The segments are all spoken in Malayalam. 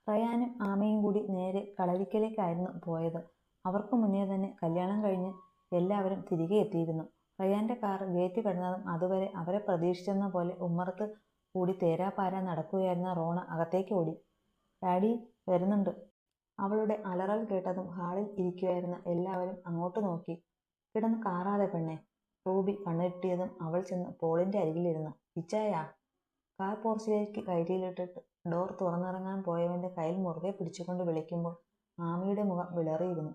റയാനും ആമയും കൂടി നേരെ കളരിക്കലേക്കായിരുന്നു പോയത്. അവർക്ക് മുന്നേ തന്നെ കല്യാണം കഴിഞ്ഞ് എല്ലാവരും തിരികെ എത്തിയിരുന്നു. റയാന്റെ കാർ ഗേറ്റ് കടന്നതും അതുവരെ അവരെ പ്രതീക്ഷിച്ചെന്ന പോലെ ഉമ്മറത്ത് കൂടി തേരാപ്പാര നടക്കുകയായിരുന്ന റോണ അകത്തേക്ക് ഓടി. ഡാഡി വരുന്നുണ്ട്. അവളുടെ അലറൽ കേട്ടതും ഹാളിൽ ഇരിക്കുകയായിരുന്ന എല്ലാവരും അങ്ങോട്ട് നോക്കി. കിടന്ന് കാറാതെ പെണ്ണെ. റൂബി കണ്ണിട്ടിയതും അവൾ ചെന്ന് പോളിന്റെ അരികിലിരുന്നു. ഇച്ചായാ. കാർ പോർച്ചിലേക്ക് കയറ്റിയിലിട്ടിട്ട് ഡോർ തുറന്നിറങ്ങാൻ പോയവന്റെ കയ്യിൽ മുറുകെ പിടിച്ചുകൊണ്ട് വിളിക്കുമ്പോൾ ആമിയുടെ മുഖം വിളറിയിരുന്നു.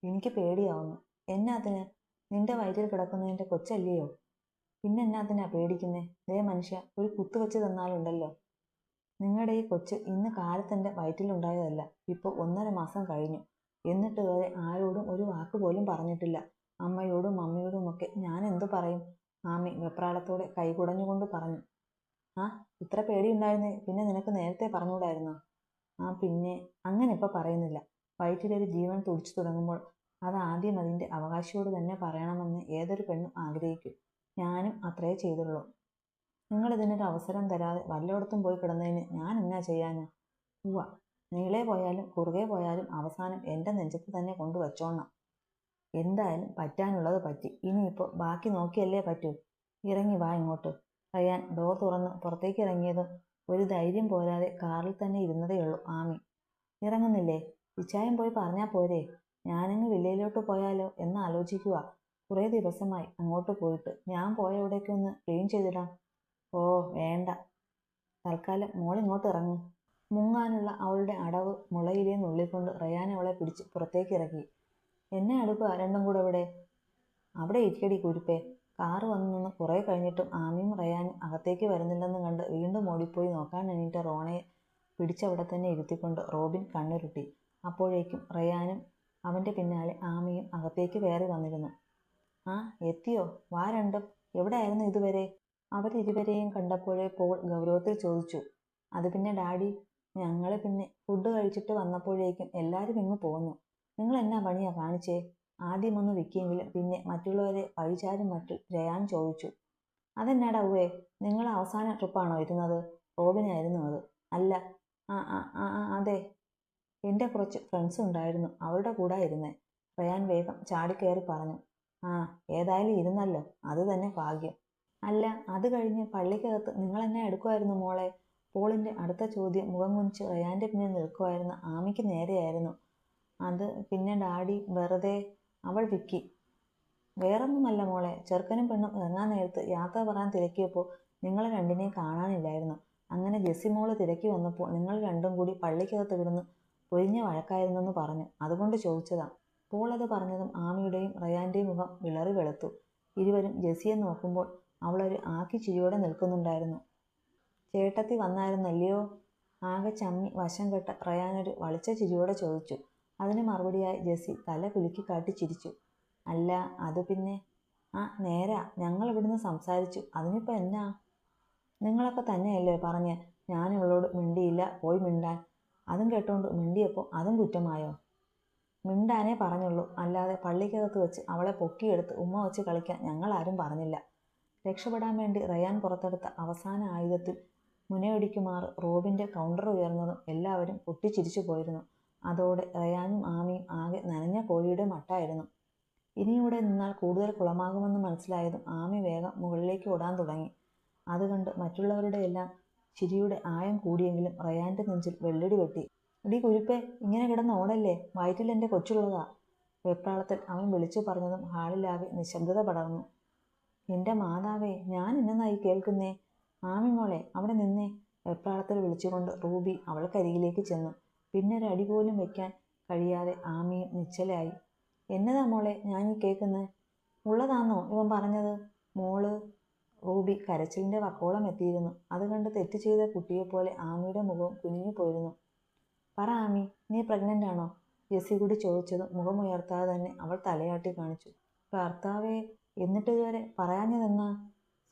എനിക്ക് പേടിയാവുന്നു. എന്നാത്തിന്? നിന്റെ വയറ്റിൽ കിടക്കുന്നതിന്റെ കൊച്ചല്ലയോ? പിന്നെന്നാത്തിനാ പേടിക്കുന്നേ? ദേ മനുഷ്യ, ഒരു കുത്തുവെച്ച് തന്നാലുണ്ടല്ലോ. നിങ്ങളുടെ ഈ കൊച്ച് ഇന്ന് കാലത്തെന്റെ വയറ്റിലുണ്ടായതല്ല. ഇപ്പോൾ 1.5 മാസം കഴിഞ്ഞു. എന്നിട്ട് വരെ ആരോടും ഒരു വാക്ക് പോലും പറഞ്ഞിട്ടില്ല. അമ്മയോടും മമ്മിയോടുമൊക്കെ ഞാൻ എന്തു പറയും? ആമി വെപ്രാളത്തോടെ കൈകുടഞ്ഞുകൊണ്ട് പറഞ്ഞു. ആ, ഇത്ര പേടിയുണ്ടായിരുന്നേ പിന്നെ നിനക്ക് നേരത്തെ പറഞ്ഞുകൂടായിരുന്നോ? ആ പിന്നെ, അങ്ങനെ ഇപ്പൊ പറയുന്നില്ല. വയറ്റിലൊരു ജീവൻ തുടിച്ചു തുടങ്ങുമ്പോൾ അത് ആദ്യം അതിന്റെ അവകാശിയോട് തന്നെ പറയണമെന്ന് ഏതൊരു പെണ്ണും ആഗ്രഹിക്കും. ഞാനും അത്രേ ചെയ്തുള്ളൂ. നിങ്ങൾ ഇതിനൊരു അവസരം തരാതെ വല്ലയിടത്തും പോയി കിടന്നതിന് ഞാൻ എന്നാ ചെയ്യാനാ? ഉവ്വ, നീളെ പോയാലും കുറുകെ പോയാലും അവസാനം എൻ്റെ നെഞ്ചത്ത് തന്നെ കൊണ്ടുവച്ചോണം. എന്തായാലും പറ്റാനുള്ളത് പറ്റി. ഇനിയിപ്പോ ബാക്കി നോക്കിയല്ലേ പറ്റൂ. ഇറങ്ങി വാ ഇങ്ങോട്ട്. റയാൻ ഡോർ തുറന്ന് പുറത്തേക്ക് ഇറങ്ങിയതും ഒരു ധൈര്യം പോരാതെ കാറിൽ തന്നെ ഇരുന്നതേയുള്ളൂ ആമി. ഇറങ്ങുന്നില്ലേ? ഇച്ചായം പോയി പറഞ്ഞാ പോരെ? ഞാനങ്ങ് വില്ലയിലോട്ട് പോയാലോ എന്ന് ആലോചിക്കുക. കുറേ ദിവസമായി അങ്ങോട്ട് പോയിട്ട്. ഞാൻ പോയ ഇവിടേക്ക് ഒന്ന് ക്ലീൻ ചെയ്തിടാം. ഓ വേണ്ട, തൽക്കാലം മോളിങ്ങോട്ട് ഇറങ്ങും. മുങ്ങാനുള്ള അവളുടെ അടവ് മുളയിലെ നുള്ളിക്കൊണ്ട് റയാൻ അവളെ പിടിച്ച് പുറത്തേക്ക് ഇറക്കി. എന്നെ അടുക്കുക രണ്ടും കൂടെ ഇവിടെ? അവിടെ ഇരിക്കടി കുരുപ്പേ. കാറ് വന്നു നിന്ന് കുറേ കഴിഞ്ഞിട്ടും ആമിയും റയാനും അകത്തേക്ക് വരുന്നില്ലെന്ന് കണ്ട് വീണ്ടും ഓടിപ്പോയി നോക്കാൻ എണീറ്റ റോണയെ പിടിച്ചവിടെ തന്നെ ഇരുത്തിക്കൊണ്ട് റോബിൻ കണ്ണുരുട്ടി. അപ്പോഴേക്കും റയാനും അവന്റെ പിന്നാലെ ആമിയും അകത്തേക്ക് കയറി വന്നിരുന്നു. ആ എത്തിയോ? വാ രണ്ടും. എവിടെയായിരുന്നു ഇതുവരെ? അവരിരുവരെയും കണ്ടപ്പോഴേ പോൾ ഗൗരവത്തിൽ ചോദിച്ചു. അത് പിന്നെ ഡാഡി, ഞങ്ങള് പിന്നെ ഫുഡ് കഴിച്ചിട്ട് വന്നപ്പോഴേക്കും എല്ലാവരും ഇങ്ങ് പോന്നു. നിങ്ങൾ എന്നാ പണിയാ കാണിച്ചേ? ആദ്യമൊന്ന് വിക്കിയെങ്കിലും പിന്നെ മറ്റുള്ളവരെ പഴിചാരും മറ്റും റയാൻ ചോദിച്ചു. അതെന്നാടാ ഉവേ, നിങ്ങൾ അവസാന ട്രിപ്പാണോ ഇരുന്നത്? റോബിനായിരുന്നു അത്. അല്ല. ആ ആ ആ അതെ, എൻ്റെ കുറച്ച് ഫ്രണ്ട്സ് ഉണ്ടായിരുന്നു, അവരുടെ കൂടെ ഇരുന്നേ. റയാൻ വേഗം ചാടിക്കയറി പറഞ്ഞു. ആ, ഏതായാലും ഇരുന്നല്ലോ, അത് തന്നെ ഭാഗ്യം. അല്ല, അത് കഴിഞ്ഞ് പള്ളിക്കകത്ത് നിങ്ങൾ എന്നെ എടുക്കുമായിരുന്നു മോളെ? പോളിന്റെ അടുത്ത ചോദ്യം മുഖം കുനിച്ച് റയാന്റെ പിന്നിൽ നിൽക്കുമായിരുന്ന ആമിക്ക് നേരെയായിരുന്നു. അത് പിന്നെ ഡാഡി വെറുതെ. അവൾ വിക്കി. വേറൊന്നുമല്ല മോളെ, ചെറുക്കനും പെണ്ണും ഇറങ്ങാൻ നേരത്ത് യാത്ര പറയാൻ തിരക്കിയപ്പോൾ നിങ്ങളെ രണ്ടിനെയും കാണാനില്ലായിരുന്നു. അങ്ങനെ ജെസ്സി മോള് തിരക്കി വന്നപ്പോൾ നിങ്ങൾ രണ്ടും കൂടി പള്ളിക്കകത്ത് കിടന്ന് പൊരിഞ്ഞ വഴക്കായിരുന്നെന്ന് പറഞ്ഞു. അതുകൊണ്ട് ചോദിച്ചതാ. പോൾ അത് പറഞ്ഞതും ആമിയുടെയും റയാന്റെയും മുഖം വിളറി വെളുത്തു. ഇരുവരും ജെസ്സിയെ നോക്കുമ്പോൾ അവളൊരു ആക്കി ചിരിയോടെ നിൽക്കുന്നുണ്ടായിരുന്നു. ചേട്ടത്തി വന്നായിരുന്നല്ലയോ? ആകെ ചമ്മി വശം കെട്ട റയാനൊരു വളിച്ച ചിരിയോടെ ചോദിച്ചു. അതിന് മറുപടിയായി ജെസ്സി തല കുലുക്കി കാട്ടി ചിരിച്ചു. അല്ല, അത് പിന്നെ. ആ നേരാ, ഞങ്ങൾ ഇവിടുന്ന് സംസാരിച്ചു. അതിനിപ്പോൾ എന്നാ? നിങ്ങളൊക്കെ തന്നെയല്ലേ പറഞ്ഞ് ഞാൻ ഇവളോട് മിണ്ടിയില്ല, പോയി മിണ്ടാൻ. അതും കേട്ടോണ്ട് മിണ്ടിയപ്പോൾ അതും കുറ്റമായോ? മിണ്ടാനേ പറഞ്ഞുള്ളൂ, അല്ലാതെ പള്ളിക്കകത്ത് വെച്ച് അവളെ പൊക്കിയെടുത്ത് ഉമ്മ വെച്ച് കളിക്കാൻ ഞങ്ങളാരും പറഞ്ഞില്ല. രക്ഷപ്പെടാൻ വേണ്ടി റയാൻ പുറത്തെടുത്ത അവസാന ആയുധത്തിൽ മുനയൊടിക്കുമാറ് റോബിന്റെ കൗണ്ടർ ഉയർന്നതും എല്ലാവരും പൊട്ടിച്ചിരിച്ചു പോയിരുന്നു. അതോടെ റയാനും ആമിയും ആകെ നനഞ്ഞ കോഴിയുടെ മട്ടായിരുന്നു. ഇനിയൂടെ നിന്നാൽ കൂടുതൽ കുളമാകുമെന്ന് മനസ്സിലായതും ആമി വേഗം മുകളിലേക്ക് ഓടാൻ തുടങ്ങി. അത് കണ്ട് മറ്റുള്ളവരുടെ എല്ലാം ചിരിയുടെ ആയം കൂടിയെങ്കിലും റയാന്റെ നെഞ്ചിൽ വെള്ളടി വെട്ടി. എടി കുരുപ്പേ, ഇങ്ങനെ കിടന്ന് ഓടല്ലേ, വയറ്റിൽ എൻ്റെ കൊച്ചുള്ളതാ. വെപ്രാളത്തിൽ അവൻ വിളിച്ചു പറഞ്ഞതും ഹാളിലാകെ നിശബ്ദത പടർന്നു. എൻ്റെ മാതാവേ, ഞാൻ എന്നതായി കേൾക്കുന്നേ? ആമി മോളെ അവിടെ നിന്നേ. വെപ്രാളത്തിൽ വിളിച്ചുകൊണ്ട് റൂബി അവൾക്കരികിലേക്ക് ചെന്നു. പിന്നൊരടി പോലും വെക്കാൻ കഴിയാതെ ആമിയും നിശ്ചലായി. എന്നതാ മോളെ ഞാൻ ഈ കേൾക്കുന്നേ? ഉള്ളതാന്നോ ഇവൻ പറഞ്ഞത്? മോള്. റൂബി കരച്ചിലിന്റെ വക്കോളം എത്തിയിരുന്നു. അത് കണ്ട് തെറ്റ് ചെയ്ത കുട്ടിയെപ്പോലെ ആമിയുടെ മുഖവും കുനിഞ്ഞു പോയിരുന്നു. പറ ആമി, നീ പ്രഗ്നന്റ് ആണോ? ജെസ്സി കൂടി ചോദിച്ചതും മുഖമുയർത്താതെ തന്നെ അവൾ തലയാട്ടി കാണിച്ചു. കർത്താവേ, എന്നിട്ട് ഇതുവരെ പറയാഞ്ഞതെന്നാ?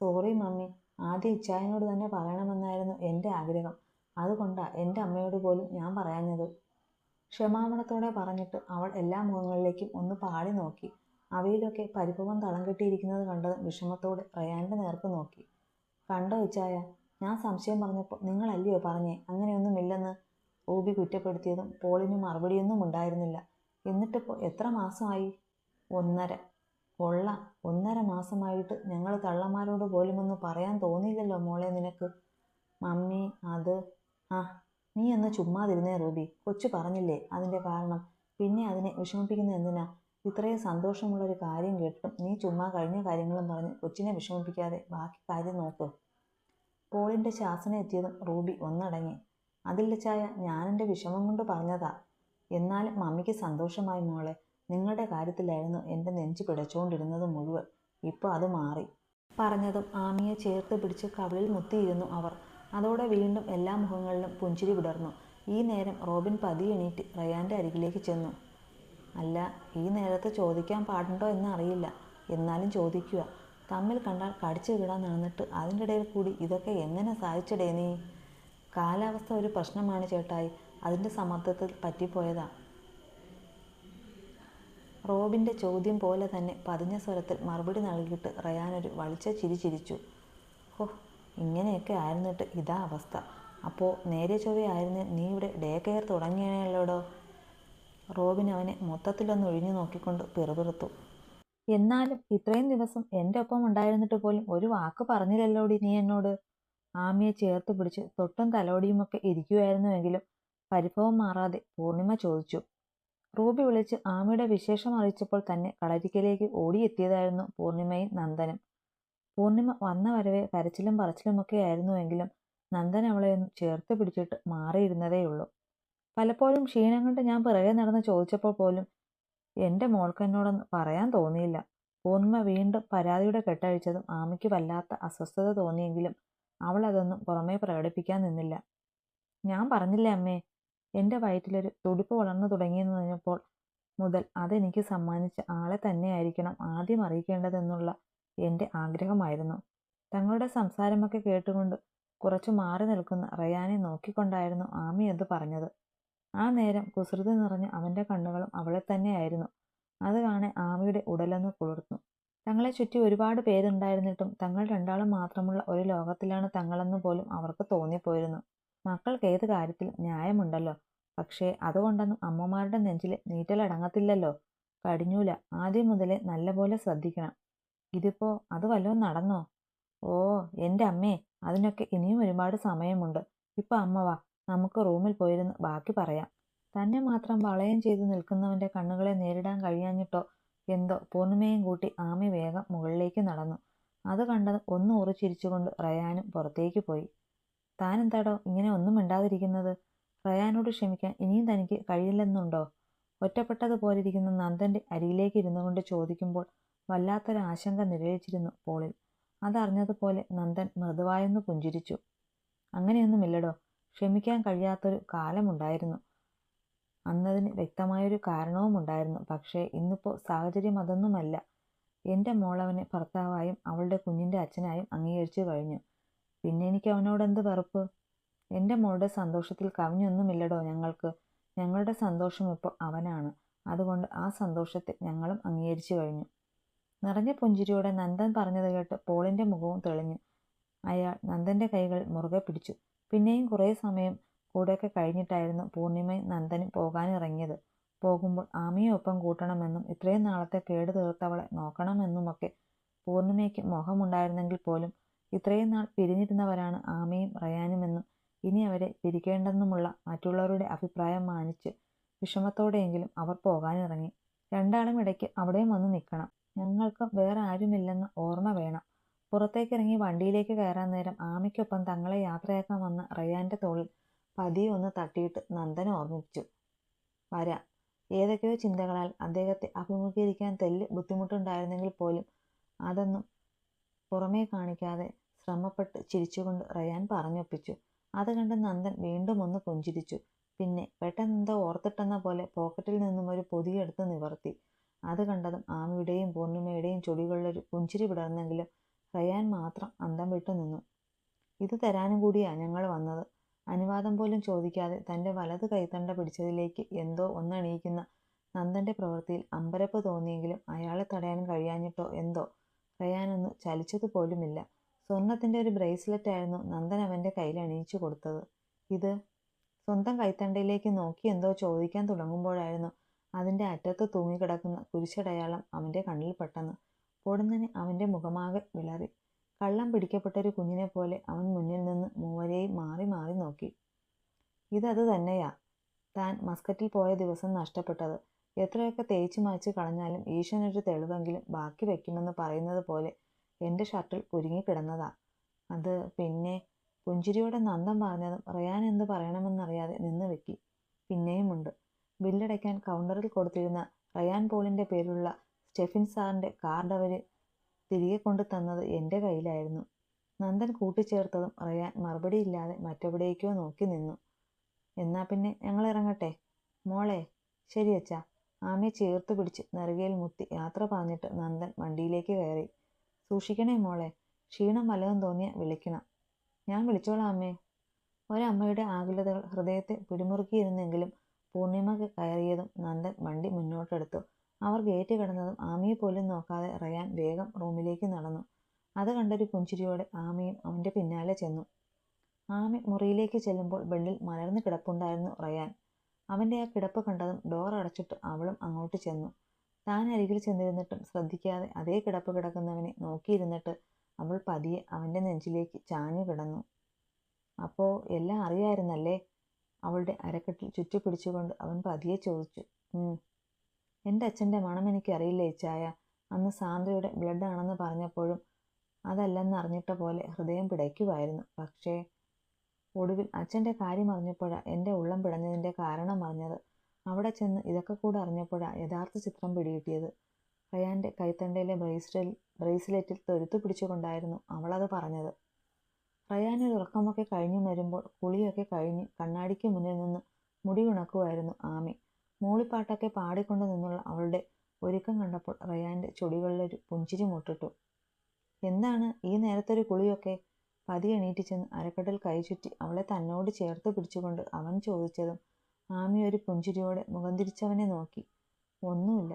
സോറി മമ്മി, ആദ്യം ഇച്ചായനോട് തന്നെ പറയണമെന്നായിരുന്നു എൻ്റെ ആഗ്രഹം. അതുകൊണ്ടാ എൻ്റെ അമ്മയോട് പോലും ഞാൻ പറയാഞ്ഞത്. ക്ഷമാപണത്തോടെ പറഞ്ഞിട്ട് അവൾ എല്ലാ മുഖങ്ങളിലേക്കും ഒന്ന് പാടി നോക്കി. അവയിലൊക്കെ പരിഭവം തളം കെട്ടിയിരിക്കുന്നത് കണ്ടതും വിഷമത്തോടെ റയാന്റെ നേർക്ക് നോക്കി. കണ്ടോ ഇച്ചായ, ഞാൻ സംശയം പറഞ്ഞപ്പോൾ നിങ്ങളല്ലയോ പറഞ്ഞേ അങ്ങനെയൊന്നുമില്ലെന്ന്? റൂബി കുറ്റപ്പെടുത്തിയതും പോളിന് മറുപടിയൊന്നും ഉണ്ടായിരുന്നില്ല. എന്നിട്ടിപ്പോൾ എത്ര മാസമായി? 1.5. കൊള്ളാം, 1.5 മാസമായിട്ട് ഞങ്ങൾ തള്ളമാരോട് പോലുമൊന്ന് പറയാൻ തോന്നിയില്ലല്ലോ മോളെ നിനക്ക്. മമ്മി അത് ആ നീ ഒന്ന് ചുമ്മാതിരുന്നേ റൂബി. കൊച്ചു പറഞ്ഞില്ലേ അതിൻ്റെ കാരണം. പിന്നെ അതിനെ വിഷമിപ്പിക്കുന്നത് എന്തിനാ? ഇത്രയും സന്തോഷമുള്ളൊരു കാര്യം കേട്ടിട്ടും നീ ചുമ്മാ കഴിഞ്ഞ കാര്യങ്ങളും പറഞ്ഞ് കൊച്ചിനെ വിഷമിപ്പിക്കാതെ ബാക്കി കാര്യം നോക്ക്. പോളിൻ്റെ ശാസന എത്തിയതും റൂബി ഒന്നടങ്ങി. അതില്ല ചായ, ഞാനെൻ്റെ വിഷമം കൊണ്ട് പറഞ്ഞതാ. എന്നാലും മമ്മിക്ക് സന്തോഷമായി മോളെ. നിങ്ങളുടെ കാര്യത്തിലായിരുന്നു എൻ്റെ നെഞ്ച് പിടച്ചുകൊണ്ടിരുന്നത് മുഴുവൻ. ഇപ്പോൾ അത് മാറി. പറഞ്ഞതും ആമിയെ ചേർത്ത് പിടിച്ച് കവിളിൽ മുത്തിയിരുന്നു അവർ. അതോടെ വീണ്ടും എല്ലാ മുഖങ്ങളിലും പുഞ്ചിരി വിടർന്നു. ഈ നേരം റോബിൻ പതിയെണീറ്റ് റയാൻ്റെ അരികിലേക്ക് ചെന്നു. അല്ല, ഈ നേരത്ത് ചോദിക്കാൻ പാടുണ്ടോ എന്നറിയില്ല, എന്നാലും ചോദിക്കുക. തമ്മിൽ കണ്ടാൽ കടിച്ചു വിടാൻ നടന്നിട്ട് അതിൻ്റെ ഇടയിൽ കൂടി ഇതൊക്കെ എങ്ങനെ സാധിച്ചടേ നീ? കാലാവസ്ഥ ഒരു പ്രശ്നമാണ് ചേട്ടായി, അതിൻ്റെ സമ്മർദ്ദത്തിൽ പറ്റിപ്പോയതാ. റോബിൻ്റെ ചോദ്യം പോലെ തന്നെ പതിഞ്ഞ സ്വരത്തിൽ മറുപടി നൽകിയിട്ട് റയാനൊരു വളിച്ച ചിരി ചിരിച്ചു. ഓ, ഇങ്ങനെയൊക്കെ ആയിരുന്നിട്ട് ഇതാ അവസ്ഥ. അപ്പോൾ നേരെ ചൊവ്വയായിരുന്നു നീ ഇവിടെ ഡേ കെയർ തുടങ്ങിയാണല്ലോടോ. റോബിൻ അവനെ മൊത്തത്തിലൊന്ന് ഒഴിഞ്ഞു നോക്കിക്കൊണ്ട് പിറുപിറുത്തു. എന്നാലും ഇത്രയും ദിവസം എൻ്റെ ഒപ്പം ഉണ്ടായിരുന്നിട്ട് പോലും ഒരു വാക്ക് പറഞ്ഞില്ലല്ലോടി നീ എന്നോട്. ആമിയെ ചേർത്ത് പിടിച്ച് തൊട്ടും തലോടിയുമൊക്കെ ഇരിക്കുമായിരുന്നുവെങ്കിലും പരിഭവം മാറാതെ പൂർണിമ ചോദിച്ചു. റൂബി വിളിച്ച് ആമിയുടെ വിശേഷം അറിയിച്ചപ്പോൾ തന്നെ കളരിക്കലേക്ക് ഓടിയെത്തിയതായിരുന്നു പൂർണിമയും നന്ദനും. പൂർണിമ വന്ന വരവെ കരച്ചിലും പറച്ചിലുമൊക്കെ ആയിരുന്നുവെങ്കിലും നന്ദൻ അവളെ ഒന്ന് ചേർത്ത് പിടിച്ചിട്ട് മാറിയിരുന്നതേയുള്ളൂ. പലപ്പോഴും ക്ഷീണം കൊണ്ട് ഞാൻ പിറകെ നടന്ന് ചോദിച്ചപ്പോൾ പോലും എൻ്റെ മോൾക്ക് എന്നോടൊന്ന് പറയാൻ തോന്നിയില്ല. പൂർണിമ വീണ്ടും പരാതിയുടെ കെട്ടഴിച്ചതും ആമിക്ക് വല്ലാത്ത അസ്വസ്ഥത തോന്നിയെങ്കിലും അവൾ അതൊന്നും പുറമേ പ്രകടിപ്പിക്കാൻ നിന്നില്ല. ഞാൻ പറഞ്ഞില്ലേ അമ്മേ, എൻ്റെ വയറ്റിലൊരു തുടിപ്പ് വളർന്നു തുടങ്ങിയെന്ന് പറഞ്ഞപ്പോൾ മുതൽ അതെനിക്ക് സമ്മാനിച്ച ആളെ തന്നെയായിരിക്കണം ആദ്യം അറിയിക്കേണ്ടതെന്നുള്ള എൻ്റെ ആഗ്രഹമായിരുന്നു. തങ്ങളുടെ സംസാരമൊക്കെ കേട്ടുകൊണ്ട് കുറച്ചു മാറി നിൽക്കുന്ന റയാനെ നോക്കിക്കൊണ്ടായിരുന്നു ആമി അത് പറഞ്ഞത്. ആ നേരം കുസൃതി നിറഞ്ഞ അവൻ്റെ കണ്ണുകളും അവളെ തന്നെയായിരുന്നു. അത് കാണെ ആമിയുടെ ഉടലൊന്ന് കുളിർന്നു. തങ്ങളെ ചുറ്റി ഒരുപാട് പേരുണ്ടായിരുന്നിട്ടും തങ്ങൾ രണ്ടാളും മാത്രമുള്ള ഒരു ലോകത്തിലാണ് തങ്ങളെന്ന് പോലും അവർക്ക് തോന്നിപ്പോയിരുന്നു. മക്കൾക്ക് ഏത് കാര്യത്തിലും ന്യായമുണ്ടല്ലോ. പക്ഷേ അതുകൊണ്ടൊന്നും അമ്മമാരുടെ നെഞ്ചിൽ നീറ്റലടങ്ങത്തില്ലല്ലോ. കടിഞ്ഞൂല, ആദ്യം മുതലേ നല്ലപോലെ ശ്രദ്ധിക്കണം. ഇതിപ്പോ അത് വല്ലതും നടന്നോ? ഓ എൻ്റെ അമ്മേ, അതിനൊക്കെ ഇനിയും ഒരുപാട് സമയമുണ്ട്. ഇപ്പൊ അമ്മ വാ, നമുക്ക് റൂമിൽ പോയിരുന്ന് ബാക്കി പറയാം. തന്നെ മാത്രം വളയം ചെയ്തു നിൽക്കുന്നവൻ്റെ കണ്ണുകളെ നേരിടാൻ കഴിയാഞ്ഞിട്ടോ എന്തോ പൂർണിമയും കൂട്ടി ആമി വേഗം മുകളിലേക്ക് നടന്നു. അത് കണ്ടത് ഒന്ന് ഉറിച്ചിരിച്ചുകൊണ്ട് റയാനും പുറത്തേക്ക് പോയി. താൻ എന്താടോ ഇങ്ങനെ ഒന്നും മിണ്ടാതിരിക്കുന്നത്? റയാനോട് ക്ഷമിക്കാൻ ഇനിയും തനിക്ക് കഴിയില്ലെന്നുണ്ടോ? ഒറ്റപ്പെട്ടതുപോലിരിക്കുന്ന നന്ദൻ്റെ അരികിലേക്ക് ഇരുന്നു കൊണ്ട് ചോദിക്കുമ്പോൾ വല്ലാത്തൊരു ആശങ്ക നിഴലിച്ചിരുന്നു പോളിൽ. അതറിഞ്ഞതുപോലെ നന്ദൻ മൃദുവായൊന്ന് പുഞ്ചിരിച്ചു. അങ്ങനെയൊന്നുമില്ലടോ, ക്ഷമിക്കാൻ കഴിയാത്തൊരു കാലമുണ്ടായിരുന്നു. അന്നതിന് വ്യക്തമായൊരു കാരണവുമുണ്ടായിരുന്നു. പക്ഷേ ഇന്നിപ്പോൾ സാഹചര്യം അതൊന്നുമല്ല. എൻ്റെ മോളവനെ ഭർത്താവായും അവളുടെ കുഞ്ഞിൻ്റെ അച്ഛനായും അംഗീകരിച്ചു കഴിഞ്ഞു. പിന്നെ എനിക്ക് അവനോടെന്ത് വെറുപ്പ്? എൻ്റെ മോളുടെ സന്തോഷത്തിൽ കവിഞ്ഞൊന്നുമില്ലടോ ഞങ്ങൾക്ക്. ഞങ്ങളുടെ സന്തോഷം ഇപ്പോൾ അവനാണ്. അതുകൊണ്ട് ആ സന്തോഷത്തെ ഞങ്ങളും അംഗീകരിച്ചു കഴിഞ്ഞു. നിറഞ്ഞ പുഞ്ചിരിയോടെ നന്ദൻ പറഞ്ഞത് കേട്ട് പോളിൻ്റെ മുഖവും തെളിഞ്ഞു. അയാൾ നന്ദൻ്റെ കൈകൾ മുറുകെ പിടിച്ചു. പിന്നെയും കുറേ സമയം കൂടെയൊക്കെ കഴിഞ്ഞിട്ടായിരുന്നു പൂർണിമയും നന്ദനും പോകാനിറങ്ങിയത്. പോകുമ്പോൾ ആമിയെ ഒപ്പം കൂട്ടണമെന്നും ഇത്രയും നാളത്തെ കേട് തീർത്തവളെ നോക്കണമെന്നുമൊക്കെ പൂർണിമയ്ക്ക് മോഹമുണ്ടായിരുന്നെങ്കിൽ പോലും ഇത്രയും നാൾ പിരിഞ്ഞിരുന്നവരാണ് ആമിയും റയാനുമെന്നും ഇനി അവരെ പിരിക്കേണ്ടെന്നുമുള്ള മറ്റുള്ളവരുടെ അഭിപ്രായം മാനിച്ച് വിഷമത്തോടെയെങ്കിലും അവർ പോകാനിറങ്ങി. രണ്ടാളും ഇടയ്ക്ക് അവിടെയും വന്ന് നിൽക്കണം. ഞങ്ങൾക്കും വേറെ ആരുമില്ലെന്ന ഓർമ്മ വേണം. പുറത്തേക്കിറങ്ങി വണ്ടിയിലേക്ക് കയറാൻ നേരം ആമിക്കൊപ്പം തങ്ങളെ യാത്രയാക്കാൻ വന്ന റയാൻ്റെ തോളിൽ പതിയെ ഒന്ന് തട്ടിയിട്ട് നന്ദൻ ഓർമ്മിപ്പിച്ചു. വരാം. ഏതൊക്കെയോ ചിന്തകളാൽ അദ്ദേഹത്തെ അഭിമുഖീകരിക്കാൻ തെല്ല് ബുദ്ധിമുട്ടുണ്ടായിരുന്നെങ്കിൽ പോലും അതൊന്നും പുറമേ കാണിക്കാതെ ശ്രമപ്പെട്ട് ചിരിച്ചുകൊണ്ട് റയാൻ പറഞ്ഞൊപ്പിച്ചു. അത് കണ്ട് നന്ദൻ വീണ്ടും ഒന്ന് പുഞ്ചിരിച്ചു. പിന്നെ പെട്ടെന്നെന്തോ ഓർത്തിട്ടെന്ന പോലെ പോക്കറ്റിൽ നിന്നും ഒരു പൊതിയെടുത്ത് നിവർത്തി. അത് കണ്ടതും ആമിയുടെയും പൂർണിമയുടെയും ചുടികളിലൊരു പുഞ്ചിരി വിടർന്നെങ്കിലും റയാൻ മാത്രം അന്തം വിട്ടു നിന്നു. ഇത് തരാനും കൂടിയാ ഞങ്ങൾ വന്നത്. അനുവാദം പോലും ചോദിക്കാതെ തൻ്റെ വലത് കൈത്തണ്ട പിടിച്ചതിലേക്ക് എന്തോ ഒന്നണിയിക്കുന്ന നന്ദൻ്റെ പ്രവൃത്തിയിൽ അമ്പരപ്പ് തോന്നിയെങ്കിലും അയാളെ തടയാൻ കഴിയാഞ്ഞിട്ടോ എന്തോ റയാനൊന്ന് ചലിച്ചതുപോലുമില്ല. സ്വർണത്തിൻ്റെ ഒരു ബ്രേസ്ലെറ്റ് ആയിരുന്നു നന്ദൻ അവൻ്റെ കയ്യിൽ അണിയിച്ചു കൊടുത്തത്. ഇത് സ്വന്തം കൈത്തണ്ടയിലേക്ക് നോക്കി എന്തോ ചോദിക്കാൻ തുടങ്ങുമ്പോഴായിരുന്നു അതിൻ്റെ അറ്റത്ത് തൂങ്ങിക്കിടക്കുന്ന കുരിശടയാളം അവൻ്റെ കണ്ണിൽ പെട്ടെന്ന്. പൊടുന്നനെ അവൻ്റെ മുഖമാകെ വിളറി. കള്ളം പിടിക്കപ്പെട്ടൊരു കുഞ്ഞിനെ പോലെ അവൻ മുന്നിൽ നിന്ന് മൂവരെയും മാറി മാറി നോക്കി. ഇതത് തന്നെയാ താൻ മസ്കറ്റിൽ പോയ ദിവസം നഷ്ടപ്പെട്ടത്. എത്രയൊക്കെ തേച്ചു മായ്ച്ച് കളഞ്ഞാലും ഈശ്വരനൊരു തെളിവെങ്കിലും ബാക്കി വെക്കുമെന്ന് പറയുന്നത് പോലെ എൻ്റെ ഷർട്ടിൽ കുരുങ്ങിക്കിടന്നതാ അത്. പിന്നെ പുഞ്ചിരിയോടെ നന്ദൻ പറഞ്ഞതും റയാൻ എന്ത് പറയണമെന്നറിയാതെ നിന്ന് വെക്കി. പിന്നെയുമുണ്ട്. ബില്ലടയ്ക്കാൻ കൗണ്ടറിൽ കൊടുത്തിരുന്ന റയാൻ പോളിൻ്റെ പേരിലുള്ള സ്റ്റെഫിൻ സാറിൻ്റെ കാർഡ് അവർ തിരികെ കൊണ്ടു തന്നത് എൻ്റെ കയ്യിലായിരുന്നു. നന്ദൻ കൂട്ടിച്ചേർത്തതും റയാൻ മറുപടിയില്ലാതെ മറ്റെവിടേക്കോ നോക്കി നിന്നു. എന്നാ പിന്നെ ഞങ്ങൾ ഇറങ്ങട്ടെ മോളെ? ശരി അച്ഛാ. ആമയെ ചേർത്ത് പിടിച്ച് നെറുകയിൽ മുത്തി യാത്ര പറഞ്ഞിട്ട് നന്ദൻ വണ്ടിയിലേക്ക് കയറി. സൂക്ഷിക്കണേ മോളെ. ക്ഷീണം വല്ലതും തോന്നിയാൽ വിളിക്കണം. ഞാൻ വിളിച്ചോളാം അമ്മേ. ഒരമ്മയുടെ ആകുലതകൾ ഹൃദയത്തെ പിടിമുറുക്കിയിരുന്നെങ്കിലും പൂർണിമ കയറിയതും നന്ദൻ വണ്ടി മുന്നോട്ടെടുത്തു. അവർ ഗേറ്റ് കിടന്നതും ആമയെ പോലും നോക്കാതെ റയാൻ വേഗം റൂമിലേക്ക് നടന്നു. അത് കണ്ടൊരു പുഞ്ചിരിയോടെ ആമയും അവൻ്റെ പിന്നാലെ ചെന്നു. ആമി മുറിയിലേക്ക് ചെല്ലുമ്പോൾ ബെഡിൽ മലർന്നു കിടപ്പുണ്ടായിരുന്നു റയാൻ. അവൻ്റെ ആ കിടപ്പ് കണ്ടതും ഡോർ അടച്ചിട്ട് അവളും അങ്ങോട്ട് ചെന്നു. താൻ അരികിൽ ചെന്നിരുന്നിട്ടും ശ്രദ്ധിക്കാതെ അതേ കിടപ്പ് കിടക്കുന്നവനെ നോക്കിയിരുന്നിട്ട് അവൾ പതിയെ അവൻ്റെ നെഞ്ചിലേക്ക് ചാഞ്ഞു കിടന്നു. അപ്പോൾ എല്ലാം അറിയായിരുന്നല്ലേ? അവളുടെ അരക്കെട്ടിൽ ചുറ്റിപ്പിടിച്ചുകൊണ്ട് അവൻ പതിയെ ചോദിച്ചു. എൻ്റെ അച്ഛൻ്റെ മണം എനിക്കറിയില്ല ഇച്ചായ. അന്ന് സാന്ദ്രയുടെ ബ്ലഡ് ആണെന്ന് പറഞ്ഞപ്പോഴും അതല്ലെന്നറിഞ്ഞിട്ട പോലെ ഹൃദയം പിടയ്ക്കുമായിരുന്നു. പക്ഷേ ഒടുവിൽ അച്ഛൻ്റെ കാര്യം അറിഞ്ഞപ്പോഴാണ് എൻ്റെ ഉള്ളം പിടഞ്ഞതിൻ്റെ കാരണം അറിഞ്ഞത്. അവിടെ ചെന്ന് ഇതൊക്കെ കൂടെ അറിഞ്ഞപ്പോഴാണ് യഥാർത്ഥ ചിത്രം പിടികിട്ടിയത്. റയാൻ്റെ കൈത്തണ്ടയിലെ ബ്രേസ്ലെറ്റിൽ തൊരുത്തു പിടിച്ചുകൊണ്ടായിരുന്നു അവളത് പറഞ്ഞത്. റയാനൊരു ഉറക്കമൊക്കെ കഴിഞ്ഞു വരുമ്പോൾ കുളിയൊക്കെ കഴിഞ്ഞ് കണ്ണാടിക്ക് മുന്നിൽ നിന്ന് മുടി ഉണക്കുമായിരുന്നു ആമി. മൂളിപ്പാട്ടൊക്കെ പാടിക്കൊണ്ട് നിന്നുള്ള അവളുടെ ഒരുക്കം കണ്ടപ്പോൾ റയാൻ്റെ ചുടികളിലൊരു പുഞ്ചിരി മുട്ടിട്ടു. എന്താണ് ഈ നേരത്തൊരു കുളിയൊക്കെ? പതി എണീറ്റ് ചെന്ന് അരക്കെട്ടിൽ കൈ ചുറ്റി അവളെ തന്നോട് ചേർത്ത് പിടിച്ചുകൊണ്ട് അവൻ ചോദിച്ചതും ആമി ഒരു പുഞ്ചിരിയോടെ മുഖം തിരിച്ചവനെ നോക്കി. ഒന്നുമില്ല.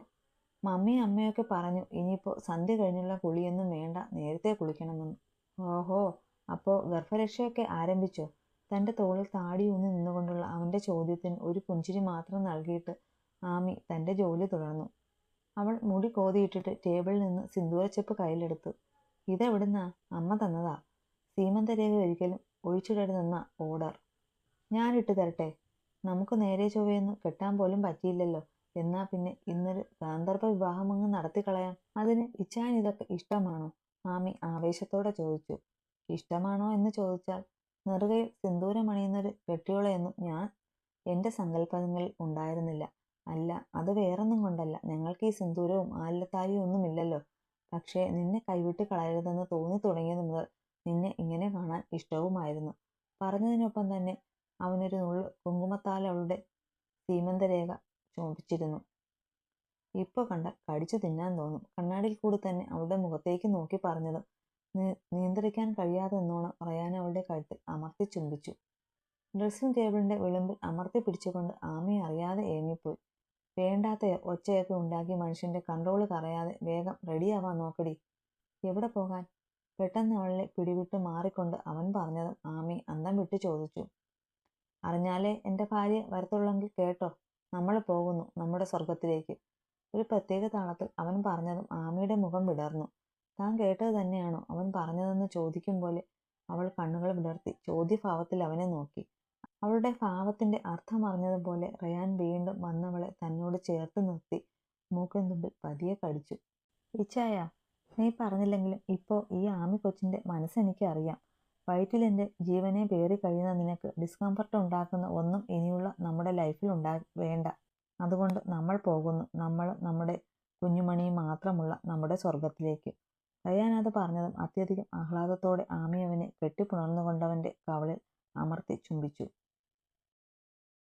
മമ്മിയും അമ്മയൊക്കെ പറഞ്ഞു ഇനിയിപ്പോൾ സന്ധ്യ കഴിഞ്ഞുള്ള കുളിയൊന്നും വേണ്ട, നേരത്തെ കുളിക്കണമെന്ന്. ഓഹോ, അപ്പോൾ ഗർഭരക്ഷയൊക്കെ ആരംഭിച്ചോ? തൻ്റെ തോളിൽ താടി ഊന്നി നിന്നുകൊണ്ടുള്ള അവൻ്റെ ചോദ്യത്തിന് ഒരു പുഞ്ചിരി മാത്രം നൽകിയിട്ട് ആമി തൻ്റെ ജോലി തുടർന്നു. അവൾ മുടി കോതിയിട്ടിട്ട് ടേബിളിൽ നിന്ന് സിന്ദൂരച്ചെപ്പ് കയ്യിലെടുത്തു. ഇതെവിടുന്നാ? അമ്മ തന്നതാ. സീമന്തരേഖ ഒരിക്കലും ഒഴിച്ചിടരുതെന്ന ഓർഡർ. ഞാനിട്ട് തരട്ടെ? നമുക്ക് നേരെ ചൊവ്വയൊന്നും കെട്ടാൻ പോലും പറ്റിയില്ലല്ലോ. എന്നാ പിന്നെ ഇന്നൊരു ഗാന്ധർവ വിവാഹമങ്ങ് നടത്തിക്കളയാം. അതിന് ഇച്ചാൻ ഇതൊക്കെ ഇഷ്ടമാണോ? ആമി ആവേശത്തോടെ ചോദിച്ചു. ഇഷ്ടമാണോ എന്ന് ചോദിച്ചാൽ നെറുകയിൽ സിന്ദൂരമണിയുന്നൊരു കെട്ടിയോളയൊന്നും ഞാൻ എൻ്റെ സങ്കല്പങ്ങളിൽ ഉണ്ടായിരുന്നില്ല. അല്ല, അത് വേറൊന്നും കൊണ്ടല്ല. ഞങ്ങൾക്ക് ഈ സിന്ദൂരവും ആലിലത്താലിയും ഒന്നുമില്ലല്ലോ. പക്ഷേ നിന്നെ കൈവിട്ട് കളയരുതെന്ന് തോന്നി തുടങ്ങിയത് മുതൽ നിന്നെ ഇങ്ങനെ കാണാൻ ഇഷ്ടവുമായിരുന്നു. പറഞ്ഞതിനൊപ്പം തന്നെ അവനൊരു നുള്ളു കുങ്കുമത്താൽ അവളുടെ സീമന്തരേഖ ചുംബിച്ചിരുന്നു. ഇപ്പോൾ കണ്ടാൽ കടിച്ചു തിന്നാൻ തോന്നും. കണ്ണാടിയിൽ കൂടി തന്നെ അവളുടെ മുഖത്തേക്ക് നോക്കി പറഞ്ഞതും നിയന്ത്രിക്കാൻ കഴിയാതെ നിന്നോണം റയാൻ അവളുടെ കഴുത്തിൽ അമർത്തി ചുംബിച്ചു. ഡ്രസ്സിംഗ് ടേബിളിൻ്റെ വിളിമ്പിൽ അമർത്തി പിടിച്ചുകൊണ്ട് ആമി അറിയാതെ ഏങ്ങിപ്പോയി. വേണ്ടാത്ത ഒച്ചയൊക്കെ ഉണ്ടാക്കി മനുഷ്യൻ്റെ കൺട്രോള് കളയാതെ വേഗം റെഡിയാവാൻ നോക്കടി. എവിടെ പോകാൻ? പെട്ടെന്ന് അവളെ പിടിവിട്ട് മാറിക്കൊണ്ട് അവൻ പറഞ്ഞതും ആമി അന്തം വിട്ട് ചോദിച്ചു. അറിഞ്ഞാലേ എൻ്റെ ഭാര്യ വരത്തുള്ളെങ്കിൽ കേട്ടോ, നമ്മൾ പോകുന്നു നമ്മുടെ സ്വർഗത്തിലേക്ക്. ഒരു പ്രത്യേക താളത്തിൽ അവൻ പറഞ്ഞതും ആമിയുടെ മുഖം വിടർന്നു. താൻ കേട്ടത് തന്നെയാണോ അവൻ പറഞ്ഞതെന്ന് ചോദിക്കും പോലെ അവൾ കണ്ണുകൾ വിടർത്തി ചോദ്യഭാവത്തിൽ അവനെ നോക്കി. അവളുടെ ഭാവത്തിൻ്റെ അർത്ഥം അറിഞ്ഞതുപോലെ റയാൻ വീണ്ടും വന്നവളെ തന്നോട് ചേർത്ത് നിർത്തി മൂക്കിൻ തുമ്പിൽ പതിയെ കടിച്ചു. ഇച്ചായ, നീ പറഞ്ഞില്ലെങ്കിലും ഇപ്പോൾ ഈ ആമി കൊച്ചിൻ്റെ മനസ്സെനിക്ക് അറിയാം. വയറ്റിൽ എൻ്റെ ജീവനെ പേറി കഴിയുന്ന നിനക്ക് ഡിസ്കംഫർട്ട് ഉണ്ടാക്കുന്ന ഒന്നും ഇനിയുള്ള നമ്മുടെ ലൈഫിൽ വേണ്ട. അതുകൊണ്ട് നമ്മൾ പോകുന്നു, നമ്മൾ നമ്മുടെ കുഞ്ഞുമണിയും മാത്രമുള്ള നമ്മുടെ സ്വർഗത്തിലേക്ക്. റയാൻ അത് പറഞ്ഞതും അത്യധികം ആഹ്ലാദത്തോടെ ആമി അവനെ കെട്ടിപ്പുണർന്നുകൊണ്ടവൻ്റെ കവളിൽ അമർത്തി ചുംബിച്ചു.